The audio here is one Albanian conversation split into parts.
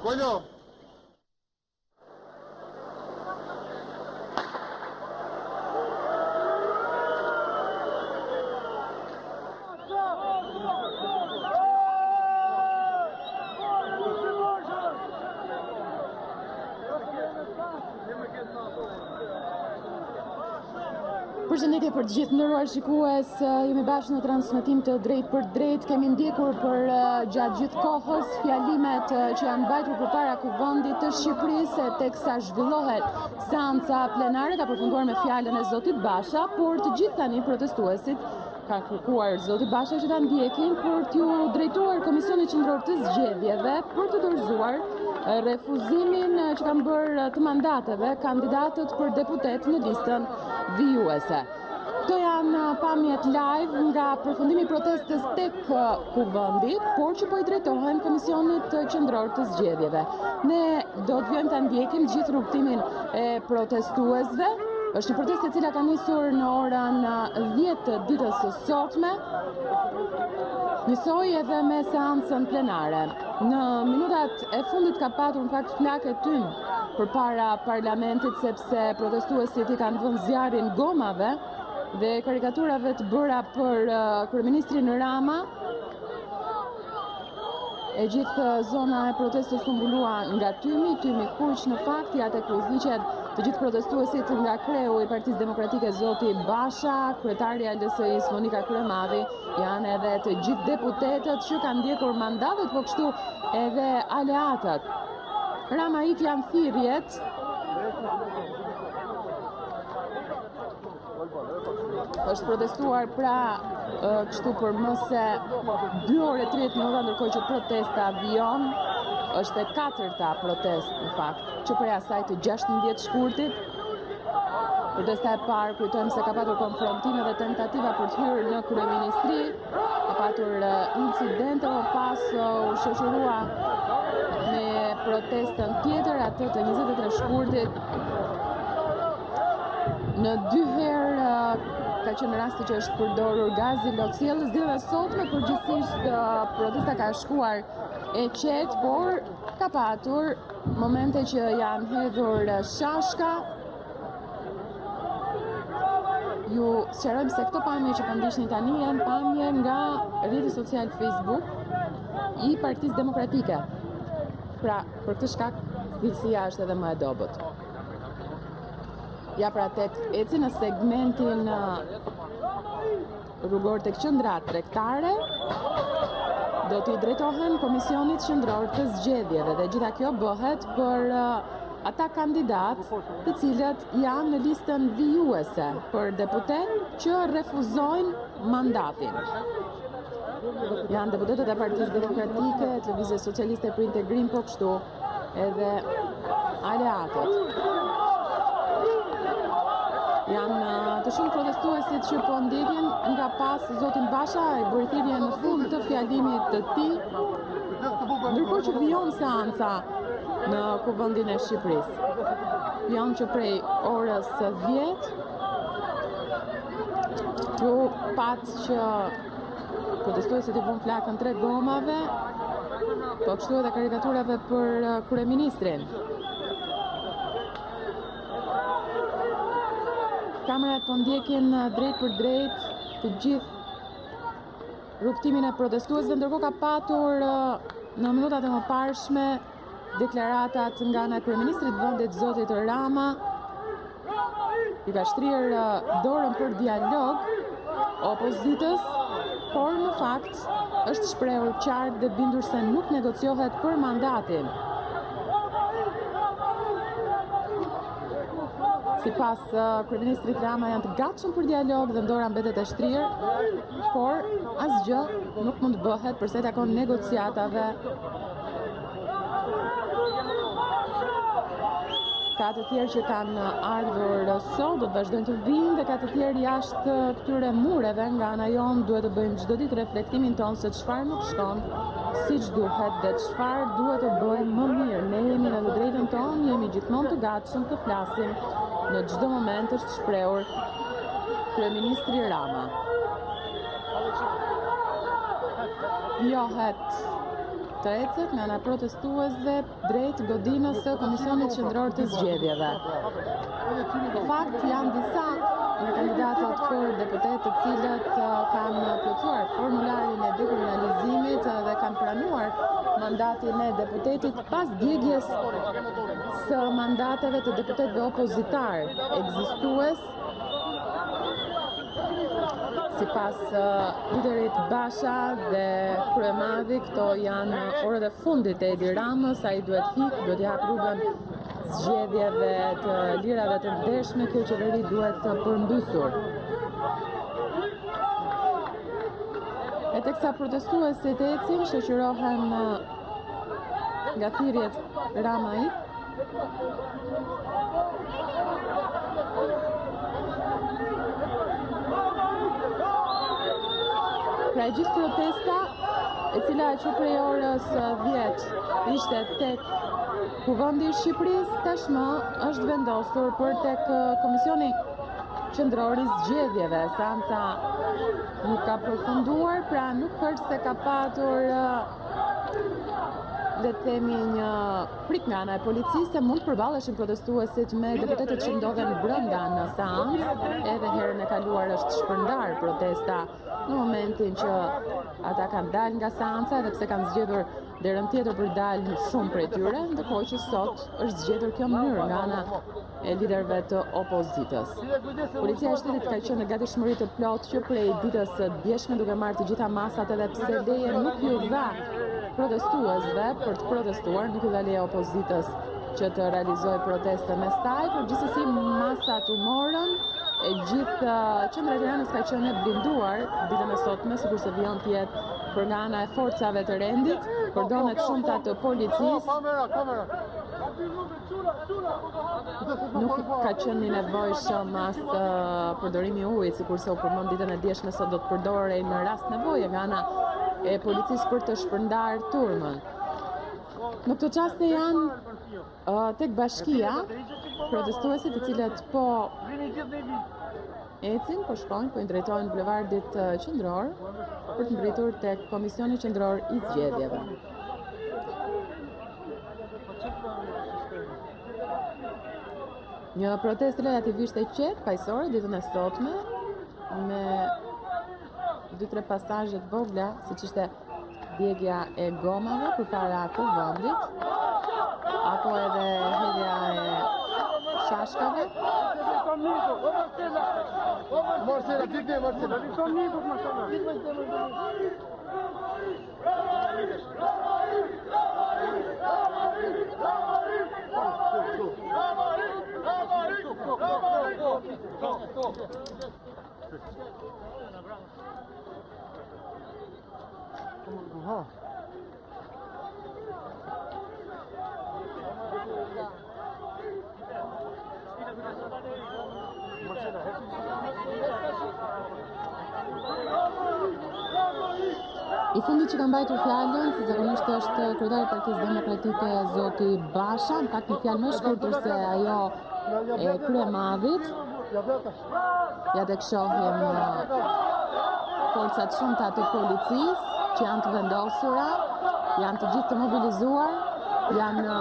Coño. Përshëndetje për të gjithë nderuar shikues, jemi bashkë në transmetim të drejt për drejt. Kemi ndjekur për gjatë gjithë kohës fjalimet që janë mbajtur përpara Kuvendit të Shqipërisë, teksa zhvillohet seanca plenare, ka përfunduar me fjalën e zotit Basha, por të gjithë tani protestuesit kanë kërkuar zotit Basha që ta ndjekin për t'ju drejtuar Komisionit Qendror të Zgjedhjeve për të dorëzuar refuzimin që kanë bërë të mandateve kandidatët për deputet në listën vijuese. Këto janë pamjet live nga përfundimi i protestës tek Kuvendi, por që po i drejtohen Komisionit Qendror të Zgjedhjeve. Ne do të vjojmë ta ndjekim gjithë rrugtimin e protestuesve. Është një protestë e cila ka nisur në orën 10 ditës së sotme, njësoj edhe me seancën plenare. Në minutat e fundit ka patur në fakt flakë tym përpara parlamentit, sepse protestuesit i kanë vënë zjarrin gomave dhe karikaturave të bëra për kryeministrin Rama. E gjithë zona e protestës u mbulua nga tymi kuq në fakt, ja tek udhëhiqen të gjithë protestuesit nga kreu i Partisë Demokratike zoti Basha, kryetaria e LSI-s Monika Kremavi, janë edhe të gjithë deputetët që kanë ndjekur mandatet, po kështu edhe aleatët. Rama ik janë thirrjet. Është protestuar pra kështu për më se 2 orë e 30 minuta, ndërkohë që protesta vijon. Është e 4-ta protestë në fakt, që prej asaj të 16 shkurtit. Protesta e parë kujtojmë se ka patur konfrontime dhe tentativa për të hyrë në kryeministri, ka patur incidente, më pas u shoqërua me protestën tjetër, atë të 23 shkurtit. Në 2 herë ka qenë rasti që është përdorur gazi lotësielës, dhe sotme përgjithsisht protesta ka shkuar e qetë, por ka patur momente që janë hedhur shashka. Ju sqarojmë se këto pamje që po ndiqni tani janë pamje nga rrjeti social Facebook i Partisë Demokratike. Pra, për këtë shkak, cilësia është edhe më e dobët. Ja pra tek eci në segmentin rrugor tek qendra tregtare, do t'i drejtohen Komisionit Qendror të Zgjedhjeve dhe gjitha kjo bëhet për ata kandidat të cilët janë në listën vijuese për deputet që refuzojnë mandatin. Janë deputetët e Partisë Demokratike, të Lëvizjes Socialiste për Integrim, po kështu edhe aleatët. Janë të shumë protestuesit që po ndjekin nga pas zotin Basha e bëri thirrje në fund të fjalimit të tij, ndërkohë që vijon seanca në Kuvendin e Shqipërisë. Vijon që prej orës 10 ju pat që protestuesit i vënë flakën 3 gomave, po kështu edhe karikaturave për kryeministrin. Kamerat po ndjekin drejt për drejt të gjithë rrugtimin e protestuesve, ndërkohë ka patur në minutat e mëparshme deklaratat nga ana kryeministrit vendit zotit Rama, i ka shtrirë dorën për dialog opozitës, por në fakt është shprehur qartë dhe bindur se nuk negociohet për mandatin. Sipas kryeministrit Rama janë të gatshëm për dialog dhe dora mbetet e shtrirë, por asgjë nuk mund të bëhet përsa i takon negociatave. Ka të tjerë që kanë ardhur sot, do të vazhdojnë të vinë, dhe ka të tjerë jashtë këtyre mureve. Nga ana jonë duhet të bëjmë çdo ditë reflektimin tonë se çfarë nuk shkon siç duhet dhe çfarë duhet të bëjmë më mirë. Ne jemi në të drejtën tonë, jemi gjithmonë të gatshëm të flasim. Në çdo moment është shprehur kryeministri Rama. Johet të ecet nga ana protestuesve drejt godinës së Komisionit Qendror të Zgjedhjeve. Në fakt janë disa nga kandidatët për deputetë të cilët kanë plotësuar formularin e dekriminalizimit dhe kanë pranuar mandatin e deputetit pas djegjes së mandateve të deputetëve opozitar ekzistues. Sipas liderit Basha dhe kryemadhi, këto janë orët e fundit e Edi Ramës, ai duhet duhet i hap rrugën zgjedhjeve të lirave të ndershme, kjo qeveri duhet të përmbysur. E teksa protestuesit ecin, shoqërohen nga thirrjet Ramai. Pra gjithë protesta, e cila që prej orës 10 ishte tek kuvendi i Shqipërisë, tashmë është vendosur për tek Komisioni Qendror i Zgjedhjeve. Seanca nuk ka përfunduar, pra nuk është se ka patur le të themi një prik nga ana e policisë se mund të përballeshin protestuesit me deputetët që ndodhen brenda në seancë. Edhe herën e kaluar është shpërndar protesta në momentin që ata kanë dalë nga seanca, edhe pse kanë zgjedhur derën tjetër për dalë shumë prej tyre, ndërkohë që sot është zgjedhur kjo mënyrë nga ana e liderëve të opozitës. Policia e shtetit ka qenë në gatishmëri të plotë që prej ditës së djeshme duke marrë të gjitha masat, edhe pse leje nuk ju dha protestuesve për të protestuar, nuk i dha leje opozitës që të realizojë proteste mes saj, por gjithsesi masat u morën. E gjithë qendra e Tiranës ka qenë e blinduar ditën e sotme, sikurse vjen të jetë për nga ana e forcave të rendit, kordonet shumëta të policisë. Nuk ka qenë një nevojshëm as përdorimi i ujit, sikurse u përmend ditën e djeshme se do të përdorej në rast nevoje nga ana e policisë për të shpërndar turmën. Në këtë qaste janë tek bashkia protestuesit të cilët po ecin, po shkojnë, po i drejtojnë bulevardit qendror për të ngritur tek Komisioni Qendror i Zgjedhjeve. Një protestë relativisht e qetë, paqësore, ditën e sotme, me 2-3 pasazhe të vogla, siç ishte djegja e gomave përpara kuvendit, apo edhe hedhja e shashkave. I fundit që ka mbajtur fjalën, si zakonisht është kryetari i Partisë Demokratike zoti Basha, në fakt një fjalë më shkurtër se ajo e kryemadhit. Ja tek shohim forcat shumëta të policisë që janë të vendosura, janë të gjithë të mobilizuar, janë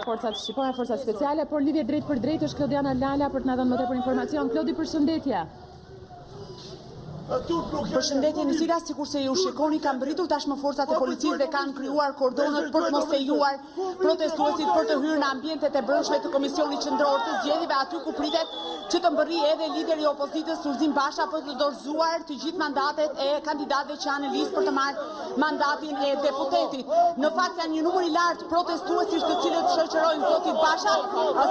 forcat shqiptare, forcat speciale, por lidhje drejt për drejt është Klodiana Lala për të na dhënë më tepër informacion. Klodi, përshëndetje. Përshëndetje, në si rast sikurse ju shikoni kanë mbritur tashmë forcat e policisë dhe kanë krijuar kordonet për të mos lejuar protestuesit për të hyrë në ambientet e brendshme të Komisionit Qendror të Zgjedhjeve, aty ku pritet që të mbërri edhe lideri i opozitës Lulzim Basha për të dorëzuar të gjithë mandatet e kandidatëve që janë në listë për të marrë mandatin e deputetit. Në fakt janë një numër i lartë protestuesish të cilët shoqërojnë zotit Basha,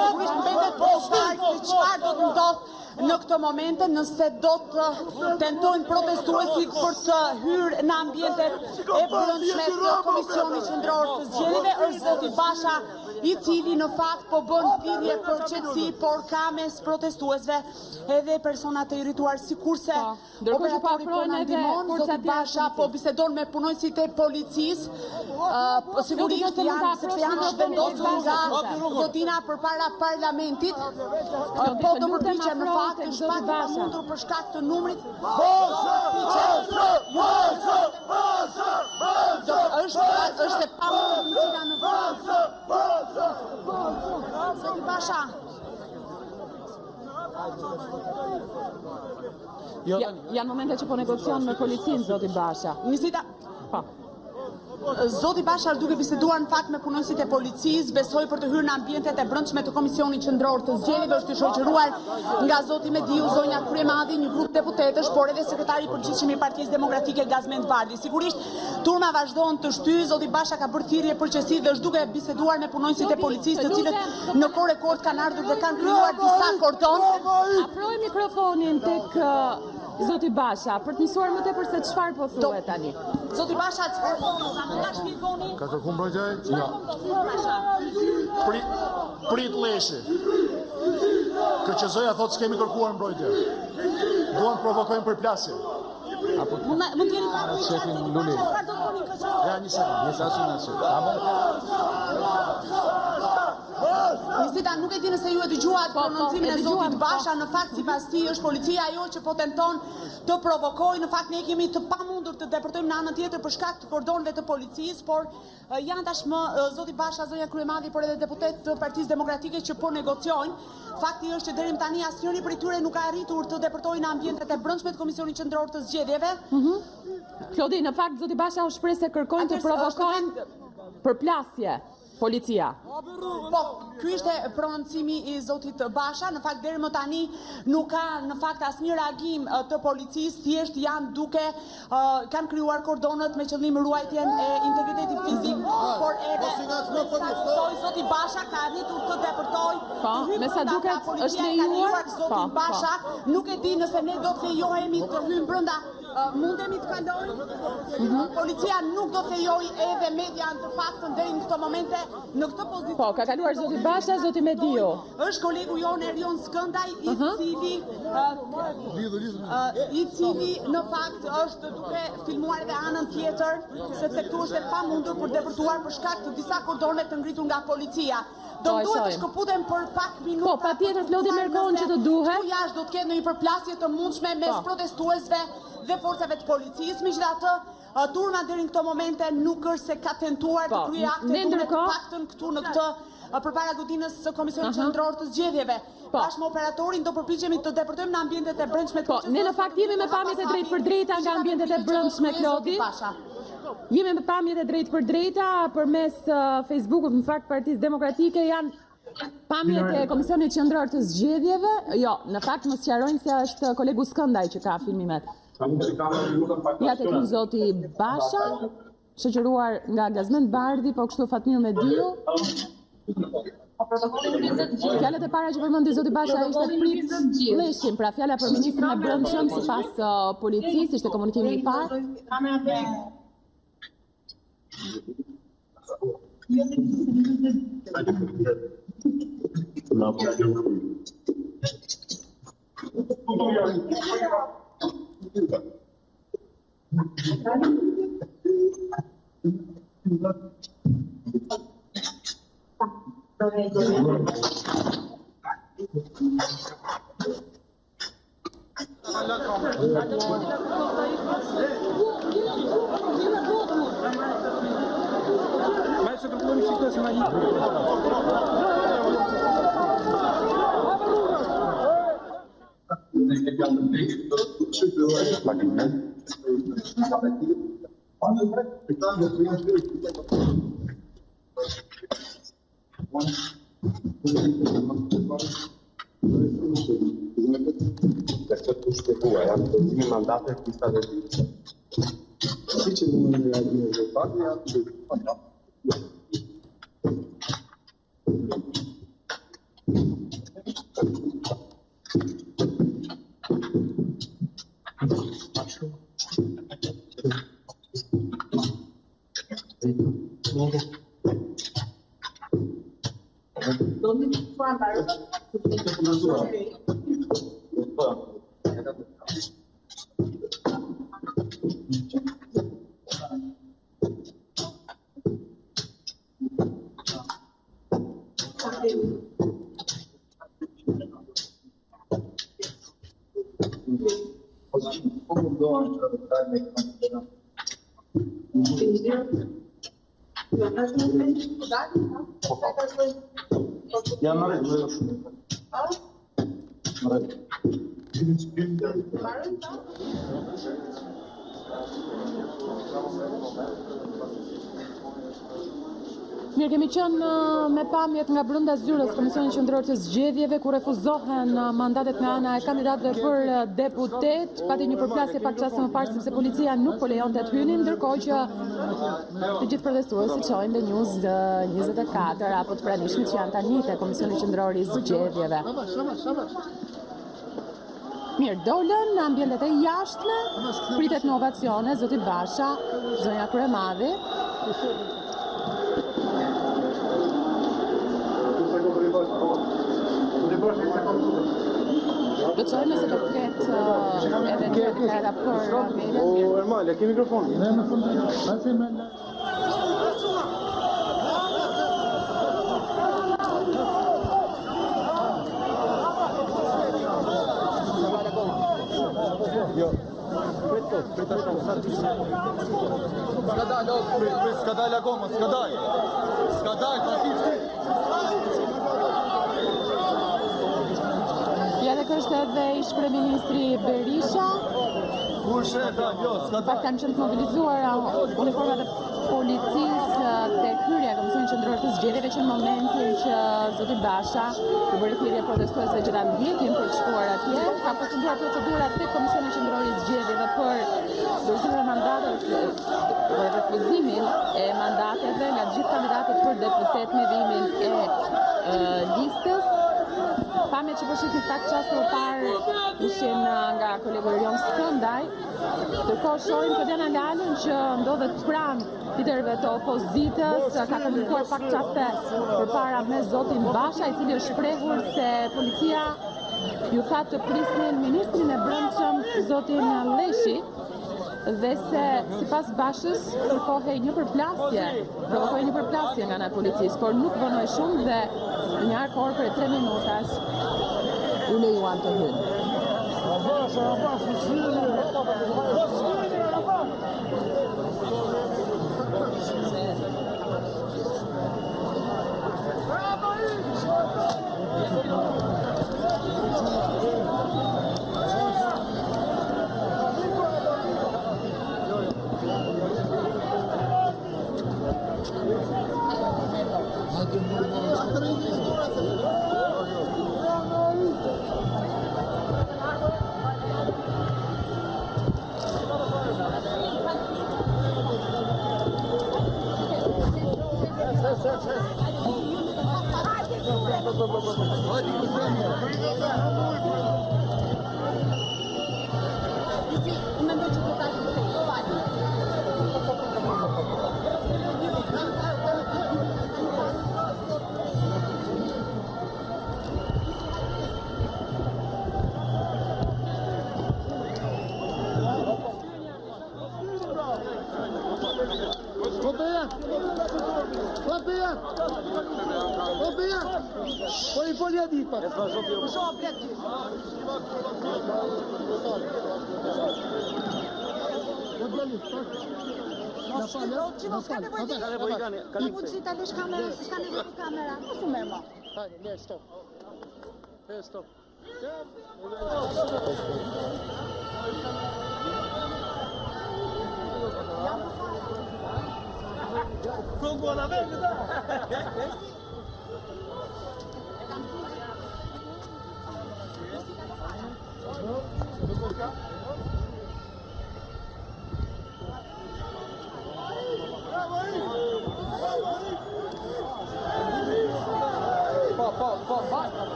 sigurisht mbetet për të parë se çfarë do të ndodhë në këtë momente, nëse do të tentojnë protestuesit për të hyrë në ambientet e brendshme të Komisionit Qendror të Zgjedhjeve, është zoti Basha, i cili në fakt po bën thirrje për qetësi, por ka mes protestuesve edhe persona të irrituar, sikurse operatori po na ndihmon, zoti Basha po bisedon me punonjësit e policisë, sigurisht sepse janë zhvendosur nga godina përpara parlamentit, po do përpiqem në fakt është pak e pamundur për shkak të numrit. Është e pamundur në vend. Zoti Basha. Janë momente që po negocion me policinë, zoti Basha. Nisita. Zoti Basha është duke biseduar në fakt me punonjësit e policisë, besoj për të hyrë në ambientet e brendshme të Komisionit Qendror të Zgjedhjeve, është i shoqëruar nga zoti Mediu, zonja Kryemadhi, një grup deputetësh, por edhe sekretari i përgjithshëm i Partisë Demokratike Gazmend Bardhi. Sigurisht, turma vazhdon të shtyjë, zoti Basha ka bërë thirrje për qetësi dhe është duke biseduar me punonjësit e policisë, të cilët në kohë rekord kanë ardhur dhe kanë krijuar disa kordon. Afroj mikrofonin tek zoti Basha, për të mësuar më tepër se çfarë po thuhet tani. Zoti Basha, çfarë po nga shpjegoni? Ka kërkuar mbrojtje? Jo. Prit leshi. KQZ-ja thotë s'kemi kërkuar mbrojtje. Duan provokojnë përplasje. Mund t'jeni pak shefin Luli. Ja, një sekundë. Nisita, nuk e di nëse ju e dëgjuat prononcimin e zotit Basha, në fakt sipas tij është policia ajo që po tenton të provokojë, në fakt ne kemi të pamundur të deportojmë në anën tjetër për shkak të kordonëve të policisë, por janë tashmë zoti Basha, zonja Kryemadhi, por edhe deputetë të Partisë Demokratike që po negociojnë. Fakti është që deri tani asnjëri prej tyre nuk ka arritur të deportojë në ambientet e brendshme të Komisionit Qendror të Zgjedhjeve. Klodi, në fakt zoti Basha u shpreh se kërkojnë të provokojnë përplasje. Policia. Po, ky ishte prononcimi i zotit Basha, në fakt deri më tani nuk ka në fakt asnjë reagim të policisë, thjesht janë duke kanë krijuar kordonët me qëllim ruajtjen e integritetit fizik, por edhe zoti Basha ka arritur të deportojë. Po, me sa duket është lejuar zoti Basha, nuk e di nëse ne do të lejohemi të hyjmë brenda. Mundemi të kalojmë? Policia nuk do të lejojë edhe media të paktën deri në këtë momente në këtë pozicion. Po, ka kaluar zoti Basha, zoti Mediu. Është kolegu jon Erion Skëndaj, i cili në fakt është duke filmuar edhe anën tjetër, sepse këtu është e pamundur për deportuar për shkak të disa kordone të ngritur nga policia. Do duhet të shkëputen për pak minuta. Po, patjetër Klodi merkon që të duhet. Këtu jashtë do të ketë një përplasje të mundshme mes protestuesve dhe forcave të policisë, megjithatë turma deri në këto momente nuk është se ka tentuar të kryejë akte të paktën këtu në këtë përpara godinës së Komisionit Qendror të Zgjedhjeve. Bashkë me operatorin do përpiqemi të deportojmë në ambientet e brendshme të KQZ. Ne në fakt jemi me pamjet e drejtë për drejta nga ambientet e brendshme, Klodi. Jemi me pamjet e drejtë për drejta përmes Facebookut, në fakt Partisë Demokratike janë pamjet e Komisionit Qendror të Zgjedhjeve. Jo, në fakt më sqarojnë se është kolegu Skëndaj që ka filmimet. Ja tek ky zoti Basha, shoqëruar nga Gazmend Bardhi, po kështu Fatmir Mediu. Fjalët e para që përmendi zoti Basha ishte prit leshin, pra fjala për ministrin e brendshëm sipas policisë, ishte komunikimi i parë. Për të shpjeguar, janë dorëzimi mandate lista dhe lista. Siç e mund të reagojë zotari, janë mandat. Mirë, kemi qenë me pamjet nga brenda zyrës Komisionit Qendror të Zgjedhjeve ku refuzohen mandatet nga ana e kandidatëve për deputet, pati një përplasje pak çaste më parë sepse policia nuk po lejonte të hynin, ndërkohë që të gjithë protestuesit shojnë dhe News 24 apo të pranishmit që janë tani te Komisioni Qendror i Zgjedhjeve. Mirë, dolën në ambientet e jashtme, pritet në ovacione, zoti Basha, zonja Kryemadhi. Do të shojmë se do të ketë edhe një deklarata për media. O, Ermal, ke mikrofon? Jo. S'ka dalë akoma, s'ka dalë. S'ka dalë, Ja dhe kështë edhe ish kryeministri Berisha. Pak kanë qenë të mobilizuar uniformat e policisë tek hyrja e Komisionit Qendror të Zgjedhjeve që në momentin që zoti Basha u bëri thirrje protestuesve që ta ndjekin për të shkuar atje, ka përfunduar procedura tek Komisioni Qendror i Zgjedhjeve për dorëzimin e mandateve, për refuzimin e mandateve nga të gjithë kandidatët për deputet me vijim e listës. Pame që përshitin pak qaste më parë ishin nga kolegu Erion Skëndaj, ndërkohë shohim Kodiana Lalën që ndodhet pranë liderëve të opozitës, ka komunikuar pak qaste përpara me zotin Basha, i cili është shprehur se policia ju tha të prisnin ministrin e brendshëm zotin Leshi dhe se sipas Bashës kërkohej një përplasje nga ana e policisë, por nuk vonoi shumë dhe në një akord për 3 minutash u lejuan të hynë.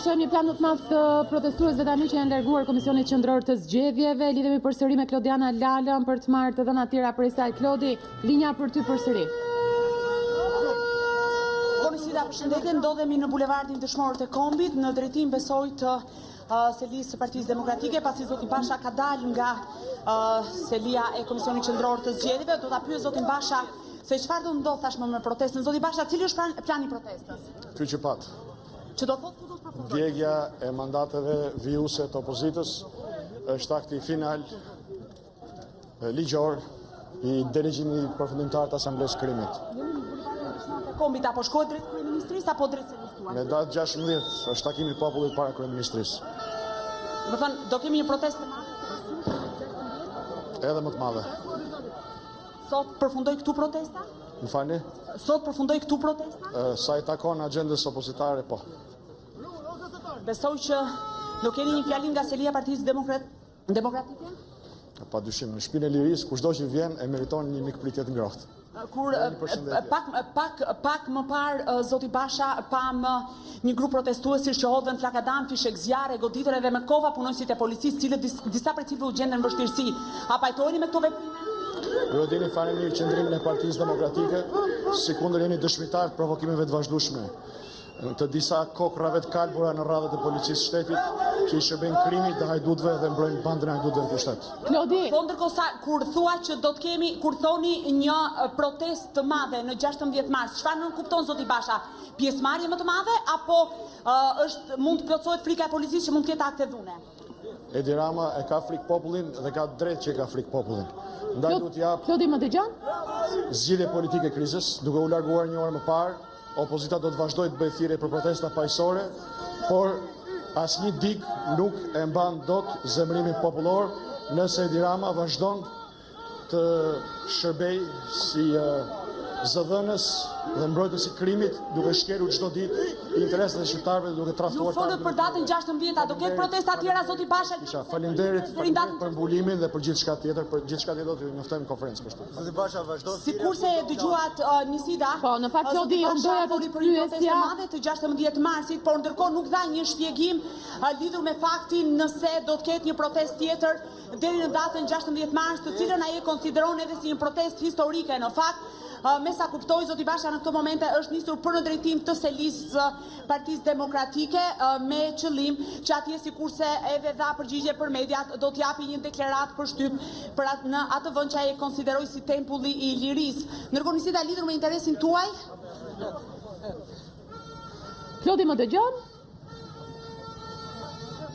Shohim një plan të madh të protestuesve tani që janë larguar Komisionit Qendror të Zgjedhjeve. Lidhemi përsëri me Klodiana Lalën për të marrë të dhëna tjera për saj. Klodi, linja për ty përsëri. Policia, përshëndetje, ndodhemi në bulevardin Dëshmorët e Kombit, në drejtim besoj të selisë së Partisë Demokratike, pasi zoti Basha ka dalë nga selia e Komisionit Qendror të Zgjedhjeve. Do ta pyes zotin Basha se çfarë do ndodh tashmë me protestën. Zoti Basha, cili është plani i protestës? Ky që pat. Që do thotë ku do të përfundojë? Djegja e mandateve vijuse të opozitës është akti final ligjor i delegjimit përfundimtar të Asamblesë Krimit. Kombit apo shkohet drejt kryeministrisë apo drejt selisë tuaj? Me datë 16 është takimi i popullit para kryeministrisë. Do thënë, do kemi një protestë të madhe? Edhe më të madhe. Sot përfundoi këtu protesta? Më falni? Sot përfundoi këtu protesta? Sa i takon agjendës opozitare, po. Besoj që do keni një fjalim nga selia e Partisë Demokratike? Pa dyshim, në shtëpinë e lirisë, kushdo që vjen e meriton një mikpritje të ngrohtë. Kur pak më parë zoti Basha pam një grup protestuesish që hodhen flakadan, fishek zjarre, goditëre dhe me kova punonësit e policisë, cilët disa prej cilëve u gjenden në vështirësi. A pajtoheni me këto veprime? Ju e dini fare mirë qëndrimin e Partisë Demokratike, sikundër jeni dëshmitar të provokimeve të vazhdueshme të disa kokrave të kalbura në radhët e policisë shtetit që i shërbejnë krimit dhe hajdutëve dhe mbrojnë bandën e hajdutëve në pushtet. Klodi. Po ndërkohë kur thua që do të kemi, kur thoni një protestë të madhe në 16 mars, çfarë nuk kupton zoti Basha? Pjesëmarrje më të madhe apo mund të plotësohet frika e policisë që mund të ketë akte dhune? Edi Rama e ka frikë popullin dhe ka drejt që e ka frikë popullin. Ndaj duhet jap Klodi, më dëgjon? Zgjidhje politike krizës, duke u larguar një orë më parë. Opozita do të vazhdojë të bëjë thirrje për protesta paqësore, por asnjë dig nuk e mban dot zemrimin popullor nëse Edi Rama vazhdon të shërbejë si zëdhënës dhe mbrojtës i krimit, duke shkelur çdo ditë interesat e shqiptarëve dhe duke tradhtuar. Ju folët për datën 16, do ketë protesta tjera zoti Basha? Faleminderit për mbulimin dhe për gjithçka tjetër, do t'ju njoftojmë në konferencë për shkak. Zoti Basha vazhdo. Sikurse e dëgjuat Nisida. Po, në fakt Klodi ndoja të pyesja madhe të 16 marsit, por ndërkohë nuk dha një shpjegim lidhur me faktin nëse do të ketë një protestë tjetër deri në datën 16 mars, të cilën ai e konsideron edhe si një protestë historike. Në fakt, me sa kuptoj, zoti Basha në këto momente është nisur për në drejtim të selisë Partisë Demokratike me qëllim që atje sikurse edhe dha përgjigje për mediat do t'japi një deklaratë për shtyp për në atë vend që ai e konsideroi si tempulli i lirisë. Ndërkohë Nisida, lidhur me interesin tuaj? Klodi, më dëgjon?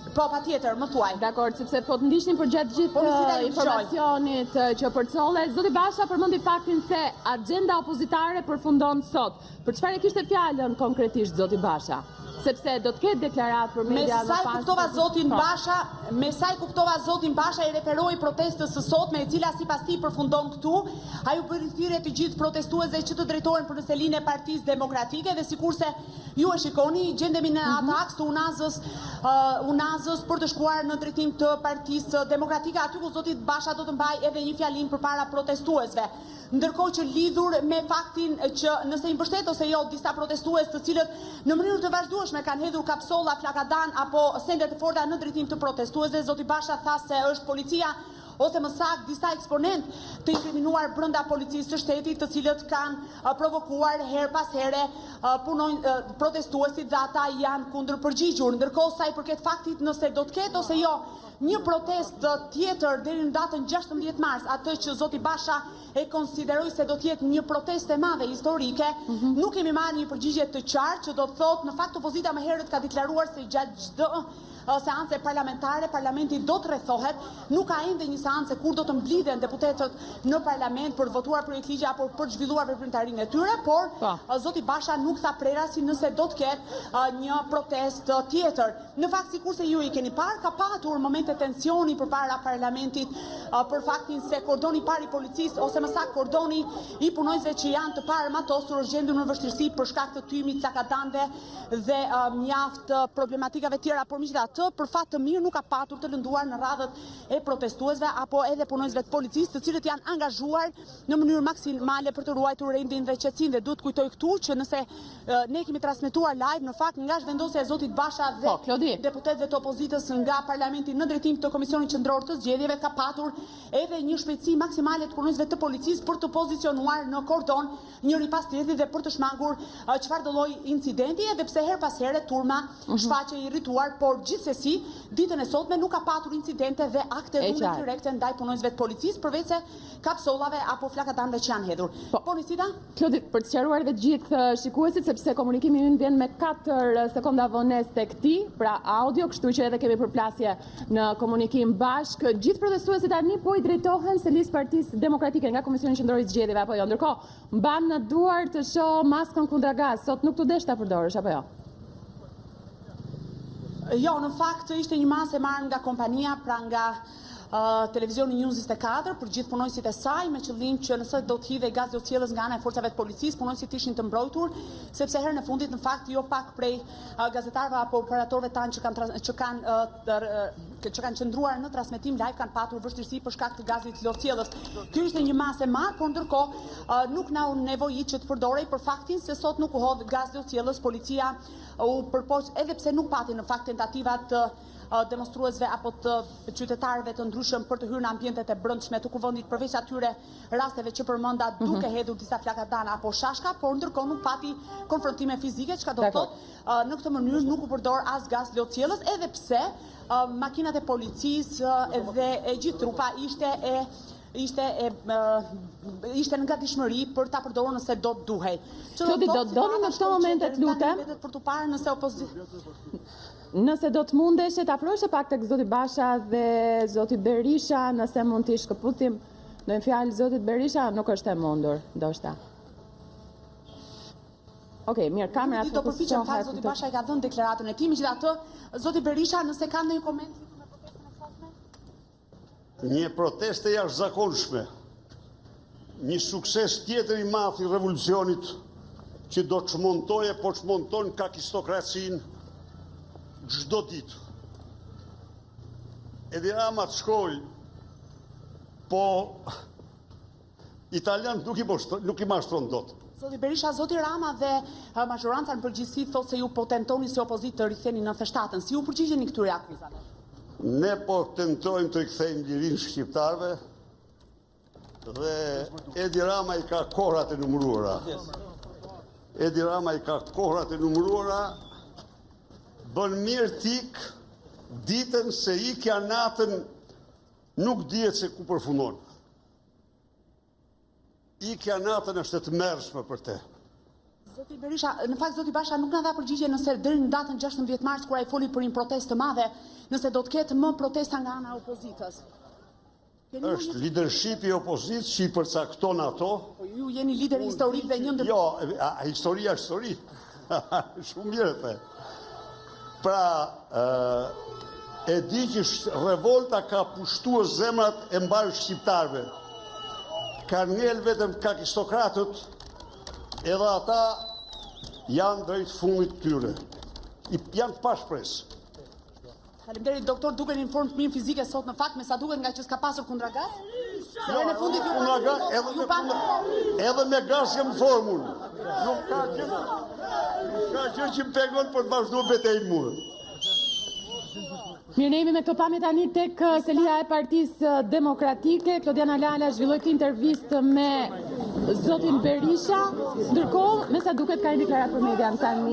Po, patjetër, më thuaj. Dakor, sepse po të ndiqnin për gjatë gjithë informacionit që përcolle. Zoti Basha përmendi faktin se agjenda opozitare përfundon sot. Për çfarë kishte fjalën konkretisht zoti Basha? Sepse do të ketë deklaratë për media më pas. Me sa i kuptova zotin Basha i referoi protestës së sotme, e cila sipas tij përfundon këtu. Ai u bëri thirrje të gjithë protestuesve që të drejtohen për në selinë e Partisë Demokratike dhe sikurse ju e shikoni, gjendemi në atë aks të unazës për të shkuar në drejtim të Partisë Demokratike, aty ku zoti Basha do të mbajë edhe një fjalim përpara protestuesve. Ndërkohë që lidhur me faktin që nëse i mbështet ose jo disa protestues të cilët në mënyrë të vazhdueshme kanë hedhur kapsolla, flakadan apo sende të forta në drejtim të protestuesve, zoti Basha tha se është policia ose më saktë disa eksponent të inkriminuar brenda policisë së shtetit, të cilët kanë provokuar her pas here protestuesit dhe ata janë kundër përgjigjur. Ndërkohë sa i përket faktit nëse do të ketë ose jo një protestë tjetër deri në datën 16 mars, atë që zoti Basha e konsideroi se do të jetë një protestë e madhe historike, nuk kemi marrë një përgjigje të qartë që do të thotë në fakt opozita më herët ka deklaruar se gjatë çdo seance parlamentare, parlamenti do të rrethohet, nuk ka ende një seance kur do të mblidhen deputetët në parlament për votuar projekt ligje apo për zhvilluar veprimtarinë e tyre, por zoti Basha nuk tha prerasi nëse do të ketë një protestë tjetër. Në fakt, sikurse ju i keni parë, ka patur momente tensioni përpara parlamentit për faktin se kordoni parë i policisë ose më saktë kordoni i punonjësve që janë të parë është gjendur në vështirësi për shkak të tymit, cakatande dhe mjaft problematikave tjera, por megjithatë, për fat të mirë nuk ka patur të lënduar në radhët e protestuesve apo edhe punonjësve të policisë, të cilët janë angazhuar në mënyrë maksimale për të ruajtur rendin dhe qetësinë. Dhe duhet kujtoj këtu që nëse ne kemi transmetuar live në fakt nga zhvendosja e zotit Basha dhe deputetëve të opozitës nga parlamenti në drejtim të Komisionit Qendror të Zgjedhjeve, ka patur edhe një shpejtësi maksimale të punonjësve të policisë për të pozicionuar në kordon njëri pas tjetrit dhe për të shmangur çfarë do lloj incidenti, edhe pse her pas here turma shfaqe i irrituar, por gjithsesi ditën e sotme nuk ka patur incidente dhe akte dhune direkte ndaj punonjësve të policisë, përveç se kapsollave apo flakatande që janë hedhur. Po Nisida? Klodi, për të sqaruar dhe gjithë shikuesit, sepse komunikimi ynë vjen me 4 sekonda vonesë tek ti, pra audio, kështu që edhe kemi përplasje në komunikim bashk. Gjithë protestuesit tani po i drejtohen se listë Partisë Demokratike nga Komisioni Qendror i Zgjedhjeve apo jo. Ndërkohë, mban në duar të shoh maskën kundra gaz. Sot nuk të desh ta përdorësh apo jo? Jo, në fakt ishte një masë e marrë nga kompania, pra nga televizioni News 24 për gjithë punonjësit e saj, me qëllim që nëse do të hidhej gaz lotësielës nga ana e forcave të policisë, punonjësit ishin të mbrojtur, sepse herën e fundit në fakt jo pak prej gazetarëve apo operatorëve tanë që kanë qëndruar në transmetim live kanë patur vështirësi për shkak të gazit lotësielës. Ky ishte një masë e marrë, por ndërkohë nuk na u nevojit që të përdorej për faktin se sot nuk u hodh gaz lotësielës, policia u përpoq edhe pse nuk pati në fakt tentativat të demonstruesve apo të qytetarëve të ndryshëm për të hyrë në ambientet e brendshme të kuvendit, përveç atyre rasteve që përmenda duke hedhur disa flakatana apo shashka, por ndërkohë nuk pati konfrontime fizike, çka do të thotë në këtë mënyrë nuk u përdor as gaz lotësielës, edhe pse makinat e policisë dhe e gjithë trupa ishte në gatishmëri për ta përdorur nëse do të duhej. Klodi, do të doni në këto momente, të lutem, për të parë nëse nëse do të mundesh të afrohesh pak tek zoti Basha dhe zoti Berisha, nëse mund t'i shkëputim në një fjalë zotit Berisha, nuk është e mundur, ndoshta. Okej, mirë, kamera do përpiqem fakt zoti Basha i ka dhënë deklaratën e tij, megjithatë zoti Berisha, nëse ka ndonjë koment në protestën e sotme? Një protestë e jashtëzakonshme, një sukses tjetër i madh i revolucionit që do të çmontojë, po çmonton kakistokracinë çdo ditë. Edi Rama të shkoi, po italianët nuk i mashtron dot. Zoti Berisha, zoti Rama dhe majoranca në përgjithësi thotë se ju po tentoni si opozitë të riktheni 97-ën. Si ju përgjigjeni këtyre akuzave? Ne po tentojmë të rikthejmë lirinë shqiptarëve dhe Edi Rama i ka kohrat e numëruara. Edi Rama i ka kohrat e numëruara. Bën mirë tik ditën se ikja natën nuk dihet se ku përfundon. Ikja natën është e tmerrshme për te. Zoti Berisha, në fakt zoti Basha nuk na dha përgjigje nëse deri në datën 16 mars kur ai foli për një protestë të madhe, nëse do të ketë më protesta nga ana e opozitës. Është leadershipi i opozitës që i përcakton ato. Po ju jeni lider historik dhe një ndër. Jo, historia është histori. Shumë mirë the. Pra, e di që revolta ka pushtuar zemrat e mbarë shqiptarve. Ka ngel vetëm kakistokratët, edhe ata janë drejt fundit tyre. Janë të pashpresë. Faleminderit doktor, duken në formë të mirë fizike sot në fakt, me sa duket nga që s'ka pasur kundra gaz. Jo, në fundit kundra gaz, edhe me gaz jam formun. Nuk ka gjë që më pengon për të vazhduar betejën mua. Mirë, ne jemi me këto pamje tani tek selia e Partisë Demokratike. Klodiana Lala zhvilloi këtë intervistë me zotin Berisha, ndërkohë me sa duket ka një deklaratë për median tani.